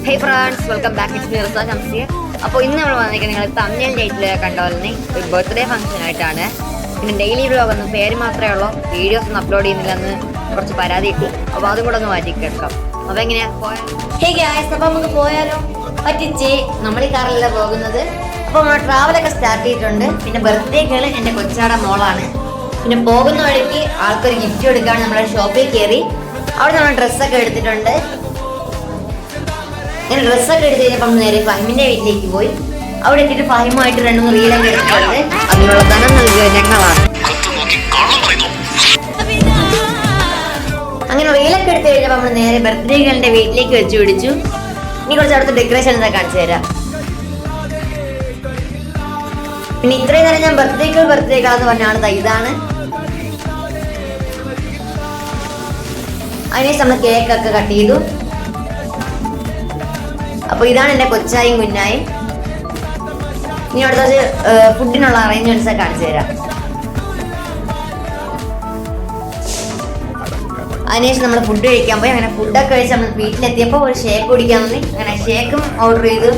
Hey friends, welcome back to Mirza Shamsiya. അപ്പോൾ ഇന്ന് നമ്മൾ വന്നിരിക്കുന്നത് നിങ്ങൾ തമിഴ് ഡേറ്റിൽ കണ്ടോലെ ഒരു ബർത്ത്ഡേ ഫംഗ്ഷൻ ആയിട്ടാണ്. പിന്നെ ഡെയിലി വ്ലോഗ് ഒന്നും പേര് മാത്രമേ ഉള്ളൂ, വീഡിയോസ് ഒന്നും അപ്ലോഡ് ചെയ്യുന്നില്ലെന്ന് കുറച്ച് പരാതി കിട്ടി. അപ്പോൾ അതും കൂടെ ഒന്ന് മാറ്റി കേൾക്കാം. അപ്പോൾ എങ്ങനെയാ ഹേ ഗായ്സ്, അപ്പോൾ നമുക്ക് പോയാലോ? പറ്റിച്ചേ, നമ്മൾ ഈ കാറിലല്ല പോകുന്നത്. അപ്പോൾ നമ്മൾ ട്രാവലൊക്കെ സ്റ്റാർട്ട് ചെയ്തിട്ടുണ്ട്. പിന്നെ ബർത്ത്ഡേ ഗേൾ എൻ്റെ കൊച്ചാട മോളാണ്. പിന്നെ പോകുന്ന വഴിക്ക് ആൾക്കൊരു ഗിഫ്റ്റ് കൊടുക്കാൻ നമ്മുടെ ഷോപ്പിൽ കയറി. അവിടെ നമ്മൾ ഡ്രസ്സൊക്കെ എടുത്തിട്ടുണ്ട്. ഞാൻ ഡ്രസ്സൊക്കെ എടുത്ത് കഴിഞ്ഞപ്പോൾ നേരെ ഫഹിമിന്റെ വീട്ടിലേക്ക് പോയി. അവിടെ എത്തിയിട്ട് ഫഹിമുമായിട്ട് 2-3 റീലൊക്കെ എടുത്തിട്ടുണ്ട്. അതിനുള്ള ധനം നൽകിയത് ഞങ്ങളാണ്. അങ്ങനെ റീലൊക്കെ എടുത്ത് കഴിഞ്ഞപ്പോൾ നമ്മൾ നേരെ ബർത്ത്ഡേ ഗേളിന്റെ വീട്ടിലേക്ക് വെച്ച് പിടിച്ചു. ഇനി കുറച്ച് അവിടുത്തെ ഡെക്കറേഷൻ എന്താ കാണിച്ചു തരാം. പിന്നെ ഇത്രയും നേരം ഞാൻ ബർത്ത്ഡേ ഗേൾ എന്ന് പറഞ്ഞാണ് ഇതാണ്. അതിനുശേഷം നമ്മൾ കേക്കൊക്കെ കട്ട് ചെയ്തു. അപ്പോൾ ഇതാണ് എൻ്റെ കൊച്ചായും കുഞ്ഞായും. ഇനി അടുത്ത ഫുഡിനുള്ള അറേഞ്ച്മെന്റ്സ് ഒക്കെ കാണിച്ചു തരാം. അതിനുശേഷം നമ്മൾ ഫുഡ് കഴിക്കാൻ പോയി. അങ്ങനെ ഫുഡൊക്കെ കഴിച്ച് നമ്മൾ വീട്ടിലെത്തിയപ്പോൾ ഒരു ഷേക്ക് കുടിക്കാൻ തോന്നി. അങ്ങനെ ഷേക്കും ഓർഡർ ചെയ്തു.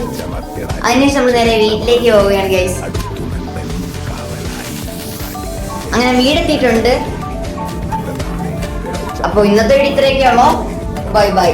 അതിനുശേഷം നമ്മൾ നേരെ വീട്ടിലേക്ക് പോവുകയാണ് ഗൈസ്. അങ്ങനെ വീടെത്തിയിട്ടുണ്ട്. അപ്പോൾ ഇന്നത്തെ വീഡിയോ ഇത്രയൊക്കെ ഉള്ളൂ. Bye bye.